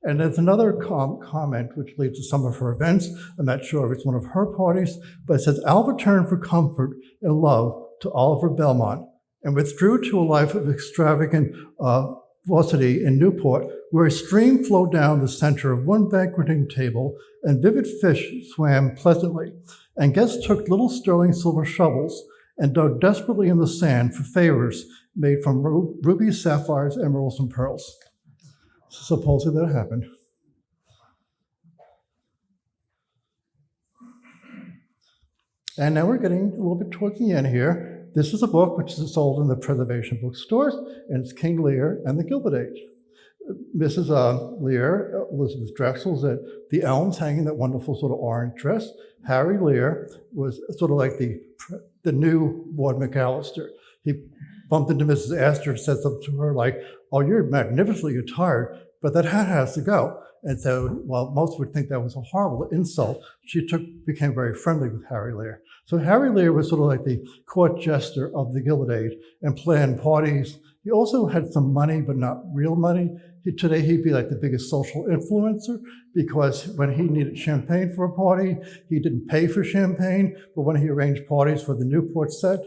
And there's another comment which leads to some of her events. I'm not sure if it's one of her parties, but it says, "Alva turned for comfort and love to Oliver Belmont and withdrew to a life of extravagant velocity in Newport, where a stream flowed down the center of one banqueting table and vivid fish swam pleasantly, and guests took little sterling silver shovels and dug desperately in the sand for favors made from rubies, sapphires, emeralds, and pearls." Supposedly that happened. And now we're getting a little bit towards the end here. This is a book which is sold in the preservation bookstores, and it's King Lear and the Gilded Age. Mrs. Lear, Elizabeth Drexel's at the Elms, hanging that wonderful sort of orange dress. Harry Lear was sort of like the new Ward McAllister. He bumped into Mrs. Astor and said something to her like, "Oh, you're magnificently attired, but that hat has to go." And so, while most would think that was a horrible insult, she became very friendly with Harry Lear. So Harry Lear was sort of like the court jester of the Gilded Age and planned parties. He also had some money, but not real money. Today, he'd be like the biggest social influencer, because when he needed champagne for a party, he didn't pay for champagne, but when he arranged parties for the Newport set,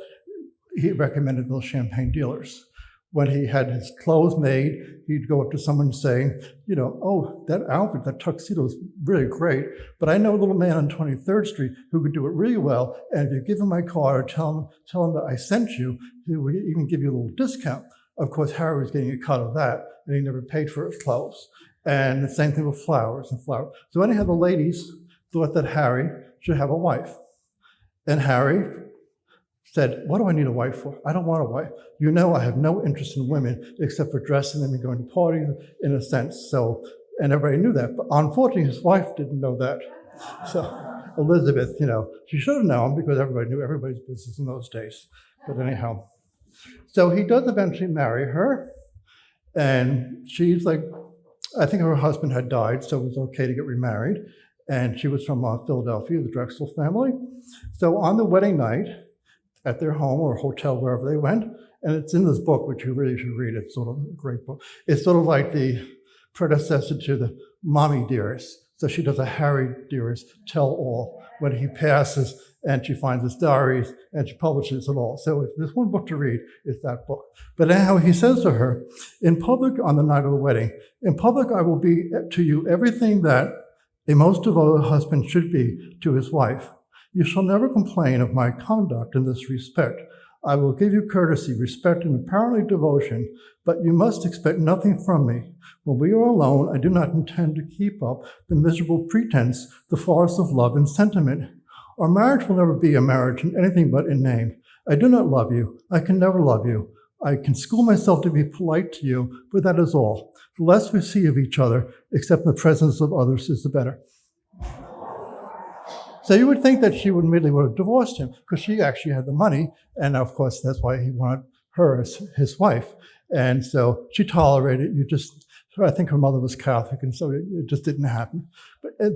he recommended those champagne dealers. When he had his clothes made, he'd go up to someone saying, "Oh, that outfit, that tuxedo is really great, but I know a little man on 23rd Street who could do it really well, and if you give him my card or tell him that I sent you, he would even give you a little discount." Of course, Harry was getting a cut of that, and he never paid for his clothes. And the same thing with flowers. So anyhow, the ladies thought that Harry should have a wife. And Harry said, "What do I need a wife for? I don't want a wife. I have no interest in women except for dressing them and going to parties, in a sense." So, and everybody knew that. But unfortunately, his wife didn't know that. So Elizabeth, she should have known, because everybody knew everybody's business in those days. But anyhow, so he does eventually marry her. And she's like, I think her husband had died, so it was okay to get remarried. And she was from Philadelphia, the Drexel family. So on the wedding night, at their home or hotel, wherever they went, and it's in this book, which you really should read. It's sort of a great book. It's sort of like the predecessor to the Mommy Dearest. So she does a Harry Dearest tell-all when he passes, and she finds his diaries, and she publishes it all. So if there's one book to read, it's that book. But anyhow, he says to her, "In public on the night of the wedding, in public I will be to you everything that a most devoted husband should be to his wife. You shall never complain of my conduct in this respect. I will give you courtesy, respect, and apparently devotion, but you must expect nothing from me. When we are alone, I do not intend to keep up the miserable pretense, the farce of love and sentiment. Our marriage will never be a marriage in anything but in name. I do not love you. I can never love you. I can school myself to be polite to you, but that is all. The less we see of each other, except in the presence of others, is the better." So you would think that she would have divorced him, because she actually had the money, and of course that's why he wanted her as his wife. And so she tolerated. I think her mother was Catholic, and so it just didn't happen.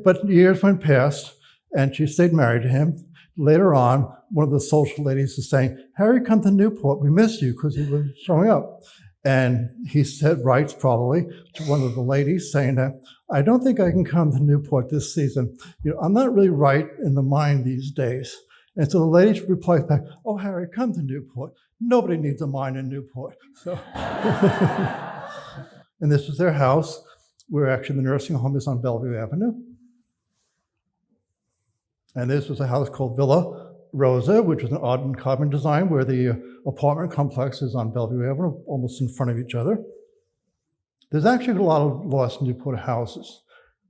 But years went past, and she stayed married to him. Later on, one of the social ladies was saying, "Harry, come to Newport. We miss you," because he was showing up. And he writes probably to one of the ladies saying that, "I don't think I can come to Newport this season. I'm not really right in the mind these days." And so the lady replies back, "Oh, Harry, come to Newport. Nobody needs a mind in Newport." So, and this was their house, where actually the nursing home is on Bellevue Avenue. And this was a house called Villa Rosa, which was an odd and common design, where the apartment complex is on Bellevue Avenue, almost in front of each other. There's actually a lot of lost Newport houses.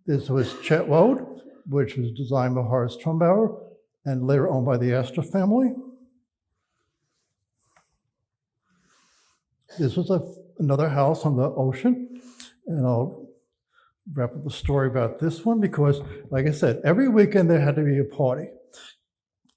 This was Chet Road, which was designed by Horace Trumbauer and later owned by the Astor family. This was another house on the ocean, and I'll wrap up the story about this one because, like I said, every weekend there had to be a party,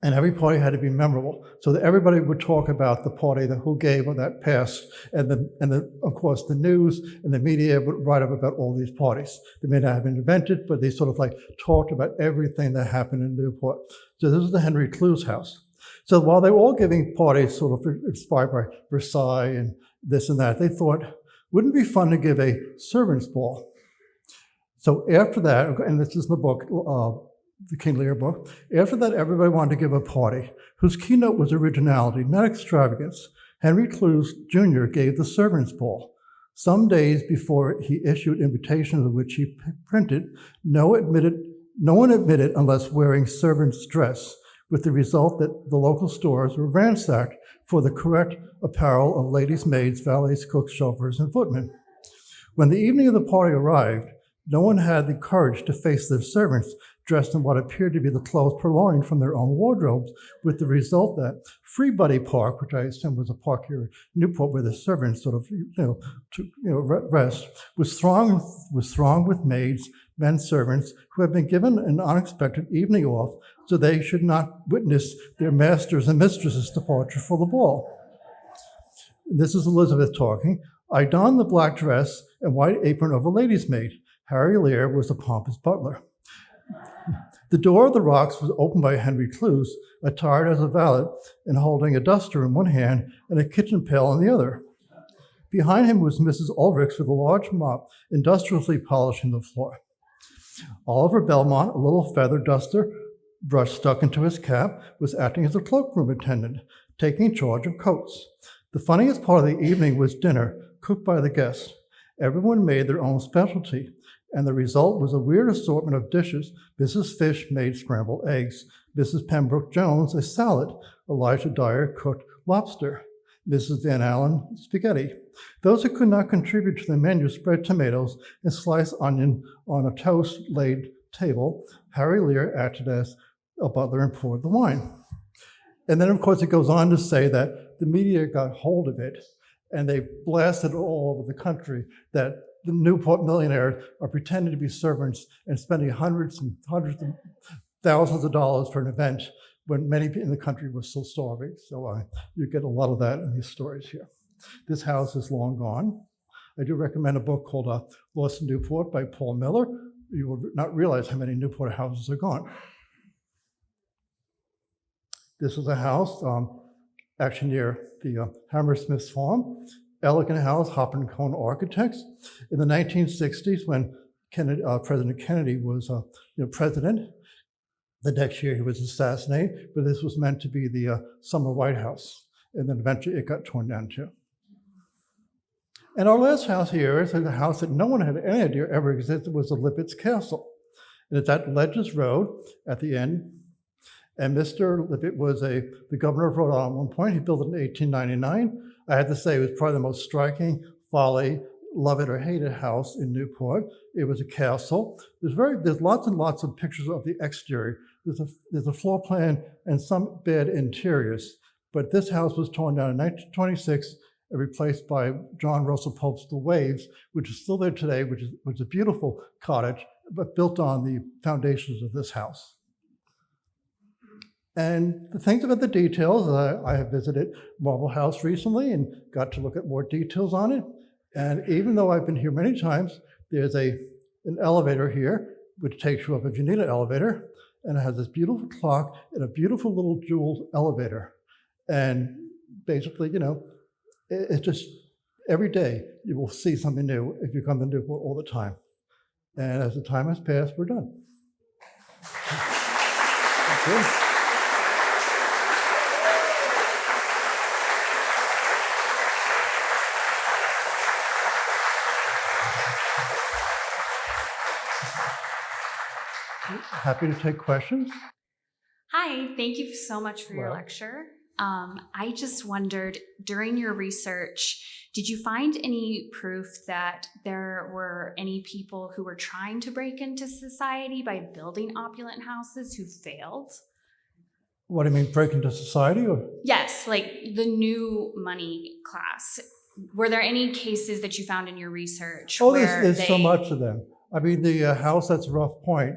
and every party had to be memorable, so that everybody would talk about the party, who gave or that passed, and of course the news and the media would write up about all these parties. They may not have been invented, but they sort of like talked about everything that happened in Newport. So this is the Henry Clues house. So while they were all giving parties sort of inspired by Versailles and this and that, they thought, wouldn't it be fun to give a servants' ball? So after that, and this is in the book, the King Lear book, after that everybody wanted to give a party whose keynote was originality, not extravagance. Henry Clues Jr. gave the servants' ball. Some days before he issued invitations which he printed, no one admitted unless wearing servant's dress, with the result that the local stores were ransacked for the correct apparel of ladies' maids, valets, cooks, chauffeurs, and footmen. When the evening of the party arrived, no one had the courage to face their servants dressed in what appeared to be the clothes purloined from their own wardrobes, with the result that Free Buddy Park, which I assume was a park here in Newport where the servants sort of rest, was thronged with maids, men servants who had been given an unexpected evening off so they should not witness their masters' and mistresses' departure for the ball. This is Elizabeth talking. "I donned the black dress and white apron of a lady's maid. Harry Lear was the pompous butler. The door of the Rocks was opened by Henry Clues, attired as a valet and holding a duster in one hand and a kitchen pail in the other. Behind him was Mrs. Ulrichs with a large mop, industriously polishing the floor. Oliver Belmont, a little feather duster brush stuck into his cap, was acting as a cloakroom attendant, taking charge of coats. The funniest part of the evening was dinner, cooked by the guests. Everyone made their own specialty, and the result was a weird assortment of dishes. Mrs. Fish made scrambled eggs. Mrs. Pembroke Jones, a salad. Elijah Dyer cooked lobster. Mrs. Van Allen, spaghetti. Those who could not contribute to the menu spread tomatoes and sliced onion on a toast-laid table. Harry Lear acted as a butler and poured the wine. And then, of course, it goes on to say that the media got hold of it, and they blasted all over the country that the Newport millionaires are pretending to be servants and spending hundreds and thousands of dollars for an event when many in the country were still starving. So you get a lot of that in these stories here. This house is long gone. I do recommend a book called Lost in Newport by Paul Miller. You will not realize how many Newport houses are gone. This is a house actually near the Hammersmith's farm. Elegant house, Hopper and Cone Architects. In the 1960s, when President Kennedy was president, the next year he was assassinated, but this was meant to be the summer White House, and then eventually it got torn down too. And our last house here is a house that no one had any idea ever existed, was the Lippett's Castle. And it's at Ledges Road at the end. And Mr. Lippett was the governor of Rhode Island at one point. He built it in 1899. I have to say it was probably the most striking, folly, love it or hate it house in Newport. It was a castle. There's lots and lots of pictures of the exterior. There's a floor plan and some bad interiors. But this house was torn down in 1926 and replaced by John Russell Pope's The Waves, which is still there today, which is a beautiful cottage, but built on the foundations of this house. And the things about the details, I have visited Marble House recently and got to look at more details on it. And even though I've been here many times, there's an elevator here, which takes you up if you need an elevator. And it has this beautiful clock and a beautiful little jeweled elevator. And basically, it's just every day you will see something new if you come to Newport all the time. And as the time has passed, we're done. Thank you. Happy to take questions. Hi, thank you so much for your Well. lecture. I just wondered, during your research, did you find any proof that there were any people who were trying to break into society by building opulent houses who failed? What do you mean, break into society? Or? Yes, like the new money class. Were there any cases that you found in your research? Oh, where there's so much of them. I mean, the house that's Rough Point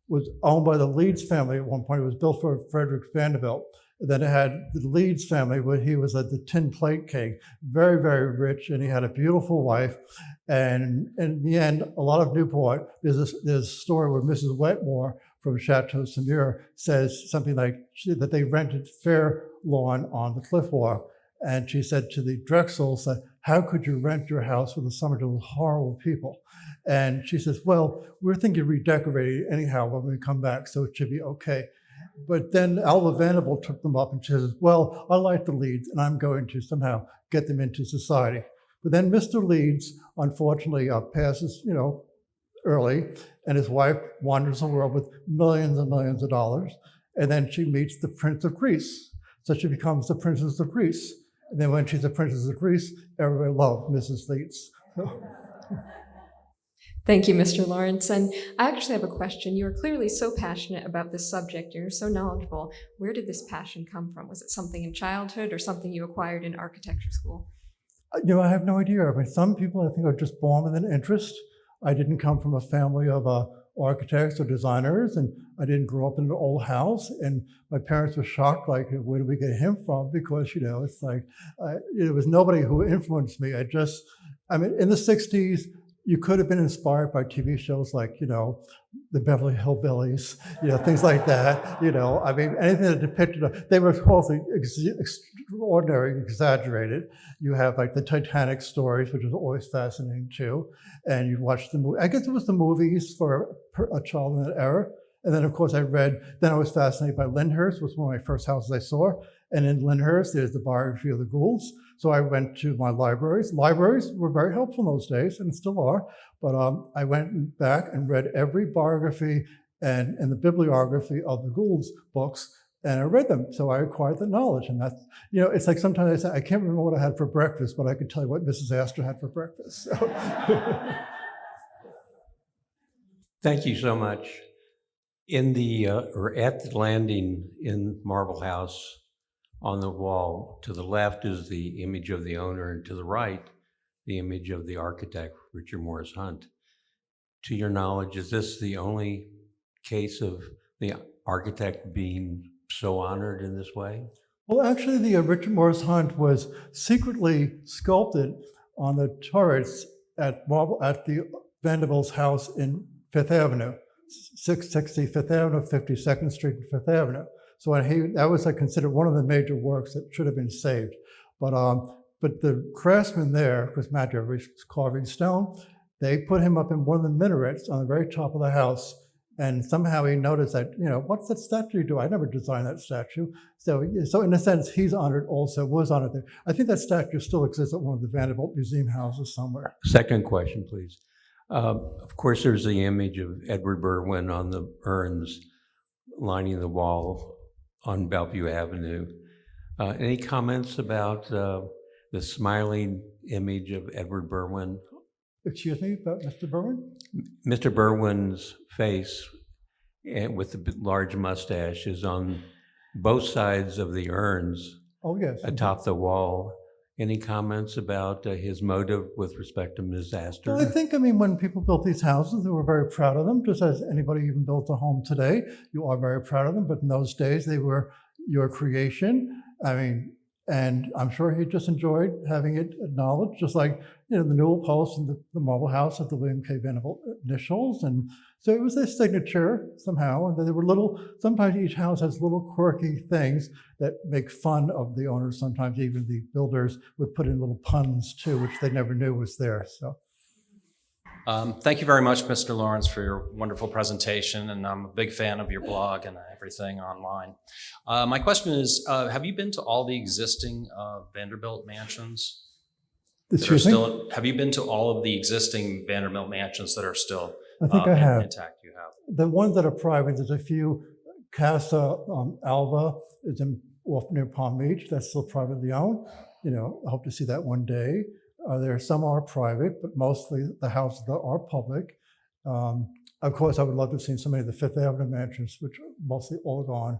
was owned by the Leeds family at one point. It was built for Frederick Vanderbilt. Then it had the Leeds family, where he was at the tin plate king, very, very rich, and he had a beautiful wife. And in the end, a lot of Newport, there's a story where Mrs. Wetmore from Chateau Semur says something like that they rented Fair Lawn on the Cliff Walk. And she said to the Drexels, how could you rent your house for the summer to those horrible people? And she says, well, we're thinking of redecorating anyhow when we come back, so it should be okay. But then Alva Vanderbilt took them up and she says, well, I like the Leeds and I'm going to somehow get them into society. But then Mr. Leeds, unfortunately, passes, early, and his wife wanders the world with millions and millions of dollars. And then she meets the Prince of Greece. So she becomes the Princess of Greece. And then when she's the Princess of Greece, everybody loved Mrs. Leeds. Thank you, Mr. Lawrence. And I actually have a question. You're clearly so passionate about this subject. You're so knowledgeable. Where did this passion come from? Was it something in childhood or something you acquired in architecture school? I have no idea. I mean, some people I think are just born with an interest. I didn't come from a family of architects or designers, and I didn't grow up in an old house. And my parents were shocked, like, where did we get him from? Because, it's like, there was nobody who influenced me. In the 60s, you could have been inspired by TV shows like, the Beverly Hillbillies, things like that. Anything that depicted, they were mostly extraordinary, exaggerated. You have like the Titanic stories, which was always fascinating too. And you watch the movie, I guess it was the movies for a child in that era. And then of course I was fascinated by Lyndhurst, was one of my first houses I saw. And in Lyndhurst, there's the biography of the Goulds. So I went to my libraries. Libraries were very helpful in those days, and still are. But I went back and read every biography and the bibliography of the Goulds books, and I read them. So I acquired the knowledge. And that's, it's like sometimes I say, I can't remember what I had for breakfast, but I could tell you what Mrs. Astor had for breakfast. So. Thank you so much. In the, or at the landing in Marble House, on the wall, to the left is the image of the owner, and to the right, the image of the architect, Richard Morris Hunt. To your knowledge, is this the only case of the architect being so honored in this way? Well, actually, the Richard Morris Hunt was secretly sculpted on the turrets at the Vanderbilt's house in Fifth Avenue, 660 Fifth Avenue, 52nd Street and Fifth Avenue. So that was considered one of the major works that should have been saved. But the craftsman there, because Matt Jeffries was carving stone, they put him up in one of the minarets on the very top of the house. And somehow he noticed that, what's that statue do? I never designed that statue. So in a sense, he's honored also, was honored there. I think that statue still exists at one of the Vanderbilt Museum houses somewhere. Second question, please. Of course, there's the image of Edward Berwyn on the urns lining the wall on Bellevue Avenue. Any comments about the smiling image of Edward Berwyn? Excuse me, about Mr. Berwyn? Mr. Berwyn's face with the large mustache is on both sides of the urns. Oh, yes. Atop the wall. Any comments about his motive with respect to Ms. Astor? Well, I think, when people built these houses, they were very proud of them, just as anybody even built a home today. You are very proud of them, but in those days, they were your creation. And I'm sure he just enjoyed having it acknowledged, just like, the Newell Post and the Marble House had the William K. Vanderbilt initials. And so it was their signature somehow. And then there were sometimes each house has little quirky things that make fun of the owners. Sometimes even the builders would put in little puns too, which they never knew was there. So. Thank you very much, Mr. Lawrence, for your wonderful presentation, and I'm a big fan of your blog and everything online. My question is, have you been to all the existing Vanderbilt mansions? Have you been to all of the existing Vanderbilt mansions that are still I think I have. intact? You have. The ones that are private, there's a few. Casa Alba is off near Palm Beach. That's still privately owned. I hope to see that one day. Some are private, but mostly the houses that are public. Of course, I would love to have seen so many of the Fifth Avenue mansions, which are mostly all gone.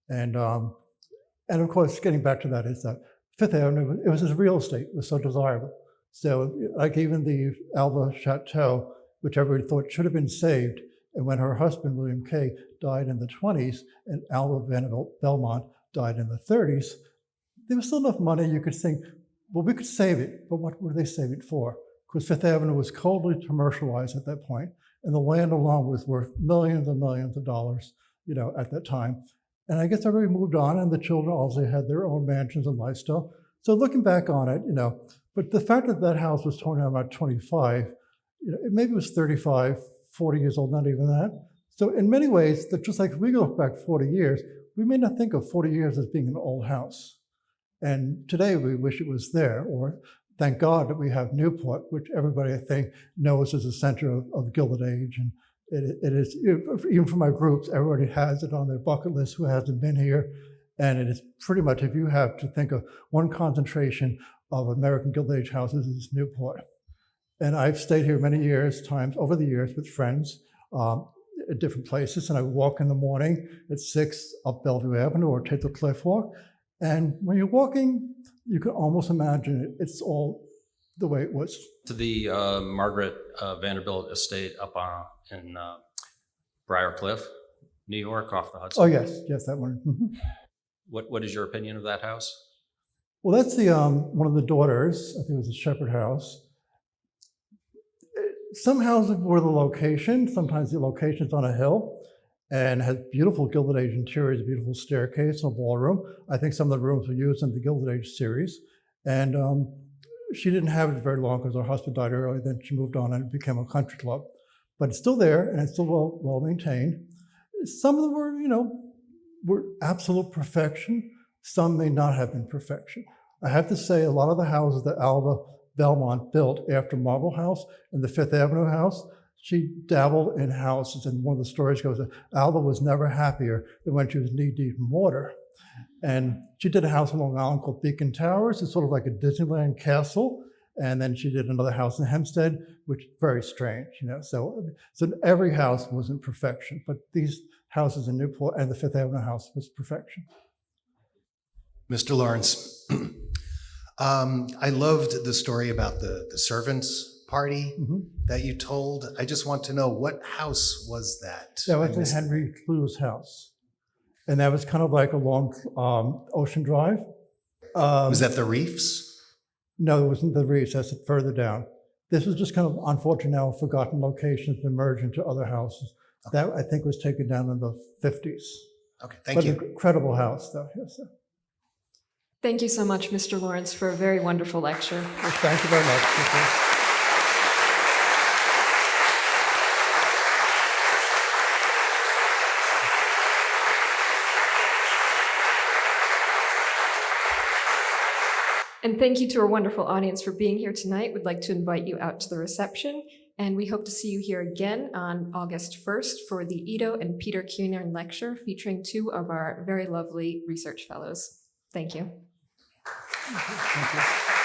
And of course, getting back to that is that Fifth Avenue, it was as real estate, it was so desirable. So like even the Alba Chateau, which everybody thought should have been saved, and when her husband, William K., died in the 20s, and Alba Vanderbilt Belmont died in the 30s, there was still enough money you could think, well, we could save it, but what would they save it for? Because Fifth Avenue was coldly commercialized at that point, and the land alone was worth millions and millions of dollars, at that time. And I guess everybody moved on, and the children also had their own mansions and lifestyle. So looking back on it, but the fact that that house was torn down about 25, maybe it was 35, 40 years old, not even that. So in many ways, just like if we look back 40 years, we may not think of 40 years as being an old house. And today we wish it was there, or thank God that we have Newport, which everybody I think knows is a center of Gilded Age. And it is, even for my groups, everybody has it on their bucket list who hasn't been here. And it is pretty much, if you have to think of one concentration of American Gilded Age houses, is Newport. And I've stayed here many times over the years with friends at different places. And I walk in the morning at 6 up Bellevue Avenue or take the Cliff Walk. And when you're walking, you can almost imagine it. It's all the way it was. To the Margaret Vanderbilt estate up in Briar Cliff, New York, off the Hudson. Oh, yes, that one. What is your opinion of that house? Well, that's the one of the daughters. I think it was the Shepherd House. Some houses were the location. Sometimes the location's on a hill and has beautiful Gilded Age interiors, a beautiful staircase, a ballroom. I think some of the rooms were used in the Gilded Age series. And she didn't have it very long because her husband died early. Then she moved on and it became a country club. But it's still there and it's still well maintained. Some of them were absolute perfection. Some may not have been perfection. I have to say a lot of the houses that Alba Belmont built after Marble House and the Fifth Avenue house, she dabbled in houses. And one of the stories goes that Alba was never happier than when she was knee-deep in water. And she did a house on Long Island called Beacon Towers. It's sort of like a Disneyland castle. And then she did another house in Hempstead, which is very strange, So every house wasn't perfection, but these houses in Newport and the Fifth Avenue house was perfection. Mr. Lawrence, I loved the story about the servants party that you told. I just want to know, what house was that? That was the Henry Clue's house. And that was kind of like along Ocean Drive. Was that the Reefs? No, it wasn't the Reefs. That's further down. This was just kind of unfortunate now forgotten locations that merged into other houses. Okay. That I think was taken down in the 50s. Okay, thank you. An incredible house, though. Yes, sir. Thank you so much, Mr. Lawrence, for a very wonderful lecture. Well, thank you very much. And thank you to our wonderful audience for being here tonight. We'd like to invite you out to the reception, and we hope to see you here again on August 1st for the Ido and Peter Kiernan lecture featuring 2 of our very lovely research fellows. Thank you. Thank you.